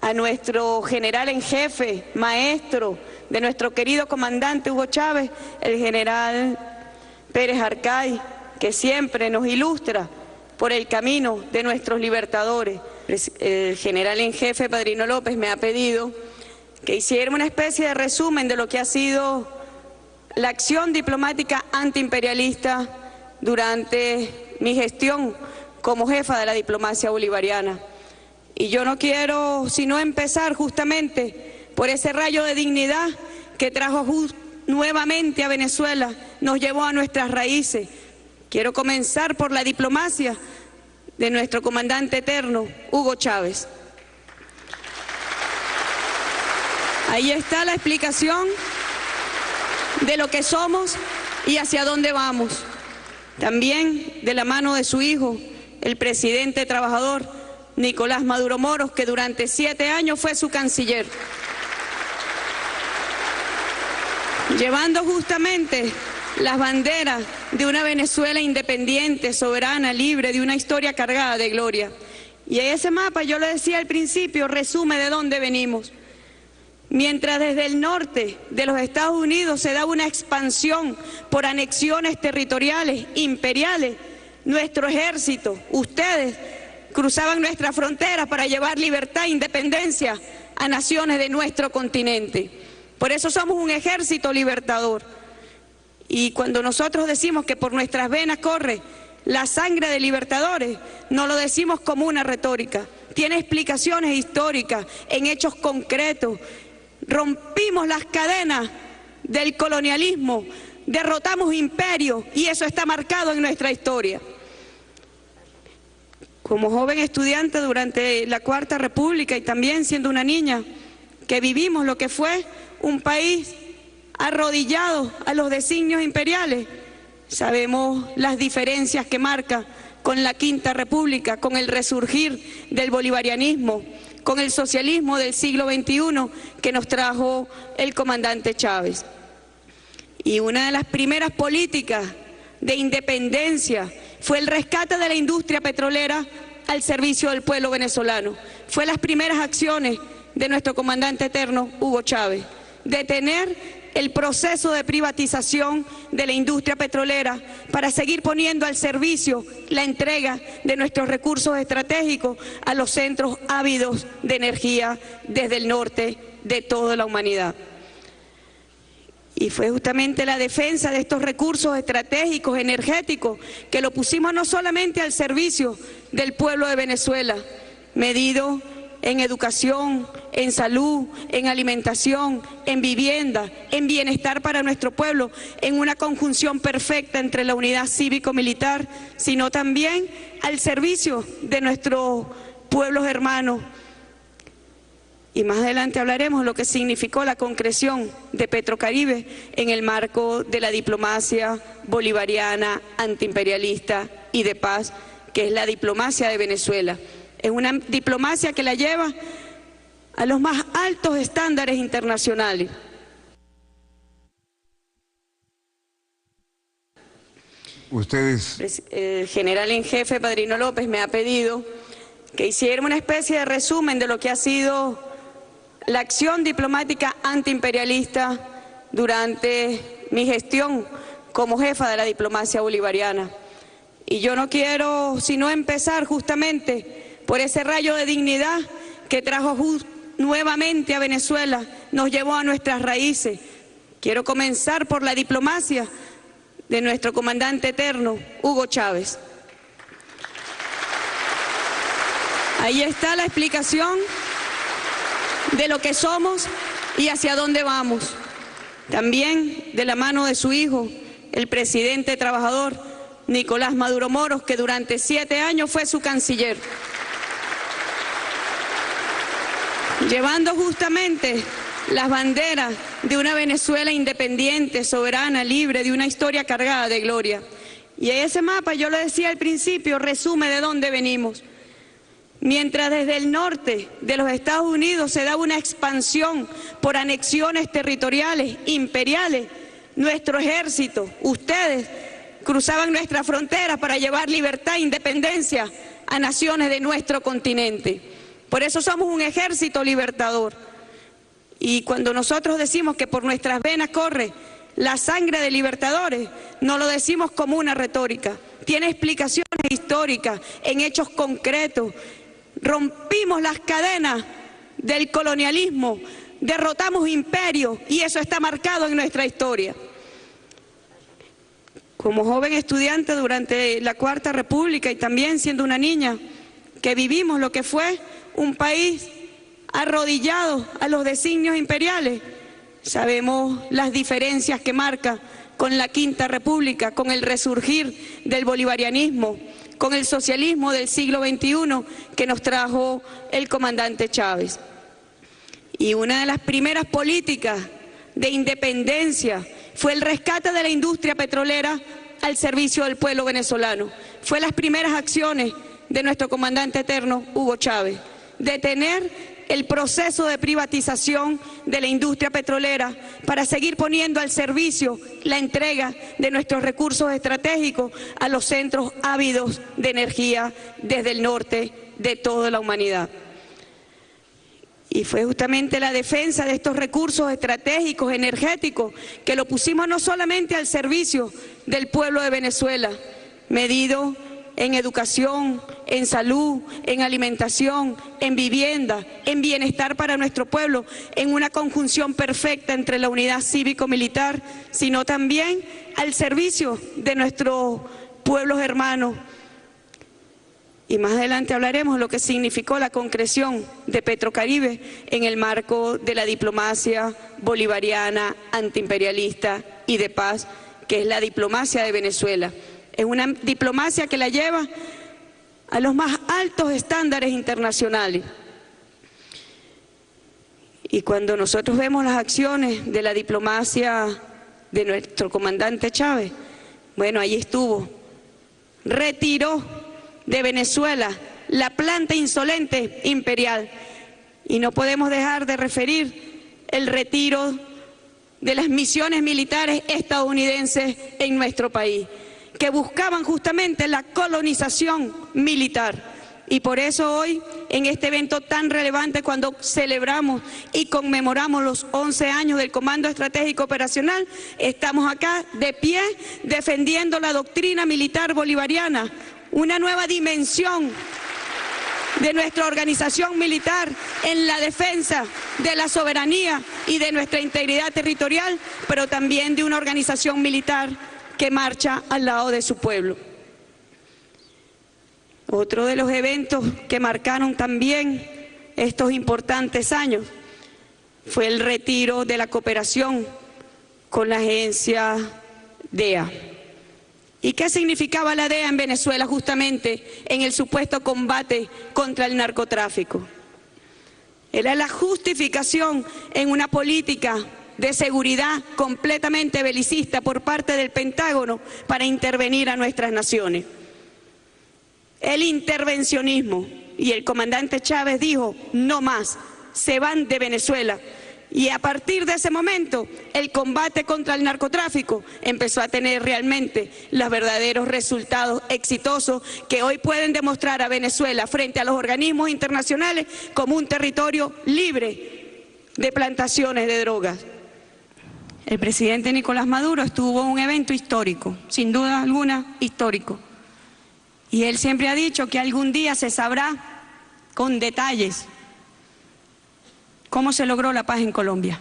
a nuestro general en jefe, maestro de nuestro querido comandante Hugo Chávez, el general Pérez Arcay, que siempre nos ilustra por el camino de nuestros libertadores. El general en jefe Padrino López me ha pedido que hiciera una especie de resumen de lo que ha sido la acción diplomática antiimperialista durante mi gestión como jefa de la diplomacia bolivariana. Y yo no quiero sino empezar justamente por ese rayo de dignidad que trajo nuevamente a Venezuela, nos llevó a nuestras raíces. Quiero comenzar por la diplomacia de nuestro comandante eterno, Hugo Chávez. Ahí está la explicación de lo que somos y hacia dónde vamos. También de la mano de su hijo, el presidente trabajador Nicolás Maduro Moros, que durante 7 años fue su canciller, llevando justamente las banderas de una Venezuela independiente, soberana, libre, de una historia cargada de gloria. Y ese mapa, yo lo decía al principio, resume de dónde venimos. Mientras desde el norte de los Estados Unidos se da una expansión por anexiones territoriales, imperiales, nuestro ejército, ustedes, cruzaban nuestras fronteras para llevar libertad e independencia a naciones de nuestro continente. Por eso somos un ejército libertador. Y cuando nosotros decimos que por nuestras venas corre la sangre de libertadores, no lo decimos como una retórica, tiene explicaciones históricas, en hechos concretos. Rompimos las cadenas del colonialismo, derrotamos imperios y eso está marcado en nuestra historia. Como joven estudiante durante la Cuarta República y también siendo una niña, que vivimos lo que fue un país arrodillado a los designios imperiales, sabemos las diferencias que marca con la Quinta República, con el resurgir del bolivarianismo, con el socialismo del siglo XXI que nos trajo el comandante Chávez. Y una de las primeras políticas de independencia fue el rescate de la industria petrolera al servicio del pueblo venezolano. Fue las primeras acciones de nuestro comandante eterno, Hugo Chávez, detener el proceso de privatización de la industria petrolera para seguir poniendo al servicio la entrega de nuestros recursos estratégicos a los centros ávidos de energía desde el norte de toda la humanidad. Y fue justamente la defensa de estos recursos estratégicos, energéticos, que lo pusimos no solamente al servicio del pueblo de Venezuela, medido en educación, en salud, en alimentación, en vivienda, en bienestar para nuestro pueblo, en una conjunción perfecta entre la unidad cívico-militar, sino también al servicio de nuestros pueblos hermanos. Y más adelante hablaremos de lo que significó la concreción de Petrocaribe en el marco de la diplomacia bolivariana, antiimperialista y de paz, que es la diplomacia de Venezuela. Es una diplomacia que la lleva a los más altos estándares internacionales. Ustedes... El general en jefe, Padrino López, me ha pedido que hiciera una especie de resumen de lo que ha sido la acción diplomática antiimperialista durante mi gestión como jefa de la diplomacia bolivariana. Y yo no quiero sino empezar justamente por ese rayo de dignidad que trajo nuevamente a Venezuela, nos llevó a nuestras raíces. Quiero comenzar por la diplomacia de nuestro comandante eterno, Hugo Chávez. Ahí está la explicación de lo que somos y hacia dónde vamos. También de la mano de su hijo, el presidente trabajador Nicolás Maduro Moros, que durante 7 años fue su canciller, llevando justamente las banderas de una Venezuela independiente, soberana, libre, de una historia cargada de gloria. Y ese mapa, yo lo decía al principio, resume de dónde venimos. Mientras desde el norte de los Estados Unidos se daba una expansión por anexiones territoriales, imperiales, nuestro ejército, ustedes, cruzaban nuestras fronteras para llevar libertad e independencia a naciones de nuestro continente. Por eso somos un ejército libertador. Y cuando nosotros decimos que por nuestras venas corre la sangre de libertadores, no lo decimos como una retórica, tiene explicaciones históricas, en hechos concretos. Rompimos las cadenas del colonialismo, derrotamos imperios y eso está marcado en nuestra historia. Como joven estudiante durante la Cuarta República y también siendo una niña, que vivimos lo que fue un país arrodillado a los designios imperiales, sabemos las diferencias que marca con la Quinta República, con el resurgir del bolivarianismo, con el socialismo del siglo XXI que nos trajo el comandante Chávez. Y una de las primeras políticas de independencia fue el rescate de la industria petrolera al servicio del pueblo venezolano. Fue las primeras acciones de nuestro comandante eterno, Hugo Chávez, detener el proceso de privatización de la industria petrolera para seguir poniendo al servicio la entrega de nuestros recursos estratégicos a los centros ávidos de energía desde el norte de toda la humanidad. Y fue justamente la defensa de estos recursos estratégicos, energéticos, que lo pusimos no solamente al servicio del pueblo de Venezuela, medido en educación, en salud, en alimentación, en vivienda, en bienestar para nuestro pueblo, en una conjunción perfecta entre la unidad cívico-militar, sino también al servicio de nuestros pueblos hermanos. Y más adelante hablaremos lo que significó la concreción de Petrocaribe en el marco de la diplomacia bolivariana, antiimperialista y de paz, que es la diplomacia de Venezuela. Es una diplomacia que la lleva a los más altos estándares internacionales. Y cuando nosotros vemos las acciones de la diplomacia de nuestro comandante Chávez, bueno, allí estuvo, retiró de Venezuela la planta insolente imperial. Y no podemos dejar de referir el retiro de las misiones militares estadounidenses en nuestro país, que buscaban justamente la colonización militar. Y por eso hoy, en este evento tan relevante, cuando celebramos y conmemoramos los 11 años del Comando Estratégico Operacional, estamos acá de pie defendiendo la doctrina militar bolivariana, una nueva dimensión de nuestra organización militar en la defensa de la soberanía y de nuestra integridad territorial, pero también de una organización militar que marcha al lado de su pueblo. Otro de los eventos que marcaron también estos importantes años fue el retiro de la cooperación con la agencia DEA. ¿Y qué significaba la DEA en Venezuela justamente en el supuesto combate contra el narcotráfico? Era la justificación en una política de seguridad completamente belicista por parte del Pentágono para intervenir a nuestras naciones. El intervencionismo, y el comandante Chávez dijo, no más, se van de Venezuela. Y a partir de ese momento, el combate contra el narcotráfico empezó a tener realmente los verdaderos resultados exitosos que hoy pueden demostrar a Venezuela frente a los organismos internacionales como un territorio libre de plantaciones de drogas. El presidente Nicolás Maduro estuvo en un evento histórico, sin duda alguna histórico. Y él siempre ha dicho que algún día se sabrá con detalles cómo se logró la paz en Colombia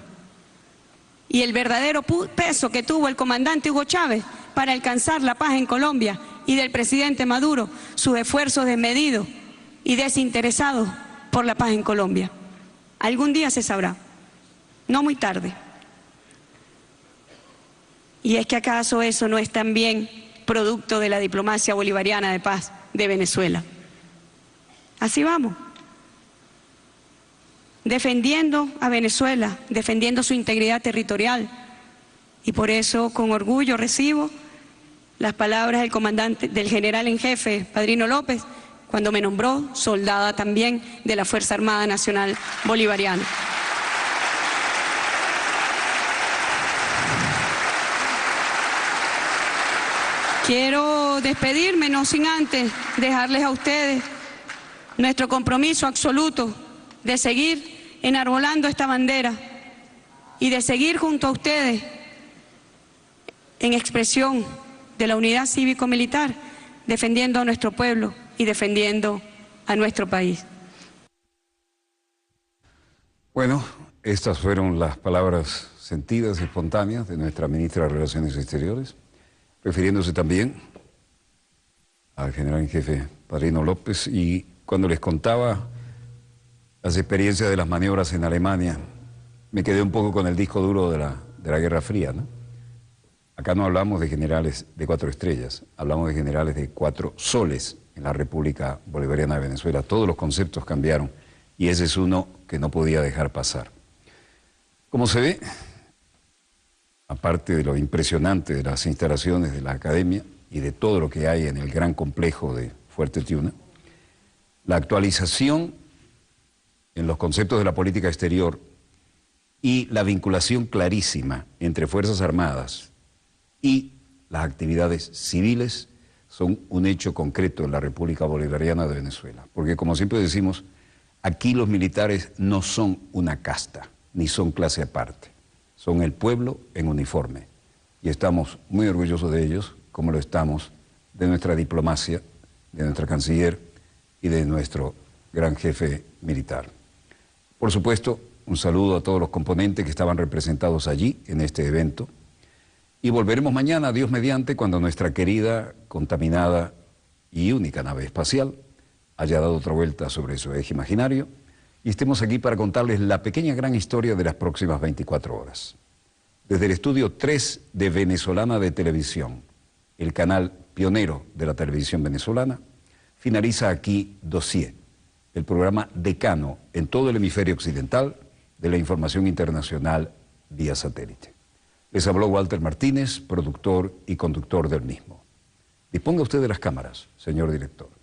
y el verdadero peso que tuvo el comandante Hugo Chávez para alcanzar la paz en Colombia, y del presidente Maduro sus esfuerzos desmedidos y desinteresados por la paz en Colombia. Algún día se sabrá, no muy tarde. ¿Y es que acaso eso no es también producto de la diplomacia bolivariana de paz de Venezuela? Así vamos, defendiendo a Venezuela, defendiendo su integridad territorial. Y por eso con orgullo recibo las palabras del comandante, del general en jefe, Padrino López, cuando me nombró soldada también de la Fuerza Armada Nacional Bolivariana. Quiero despedirme, no sin antes dejarles a ustedes nuestro compromiso absoluto de seguir enarbolando esta bandera y de seguir junto a ustedes en expresión de la unidad cívico-militar, defendiendo a nuestro pueblo y defendiendo a nuestro país. Bueno, estas fueron las palabras sentidas y espontáneas de nuestra ministra de Relaciones Exteriores, refiriéndose también al general en jefe Padrino López. Y cuando les contaba las experiencias de las maniobras en Alemania, me quedé un poco con el disco duro de la Guerra Fría, ¿no? Acá no hablamos de generales de 4 estrellas, hablamos de generales de 4 soles en la República Bolivariana de Venezuela. Todos los conceptos cambiaron y ese es uno que no podía dejar pasar. Como se ve, aparte de lo impresionante de las instalaciones de la academia y de todo lo que hay en el gran complejo de Fuerte Tiuna, la actualización en los conceptos de la política exterior y la vinculación clarísima entre Fuerzas Armadas y las actividades civiles son un hecho concreto en la República Bolivariana de Venezuela. Porque como siempre decimos, aquí los militares no son una casta, ni son clase aparte. Son el pueblo en uniforme. Y estamos muy orgullosos de ellos, como lo estamos de nuestra diplomacia de nuestra canciller y de nuestro gran jefe militar. Por supuesto, un saludo a todos los componentes que estaban representados allí en este evento. Y volveremos mañana, Dios mediante, cuando nuestra querida, contaminada y única nave espacial haya dado otra vuelta sobre su eje imaginario y estemos aquí para contarles la pequeña gran historia de las próximas 24 horas. Desde el estudio 3 de Venezolana de Televisión, el canal pionero de la televisión venezolana, finaliza aquí Dossier, el programa decano en todo el hemisferio occidental de la información internacional vía satélite. Les habló Walter Martínez, productor y conductor del mismo. Disponga usted de las cámaras, señor director.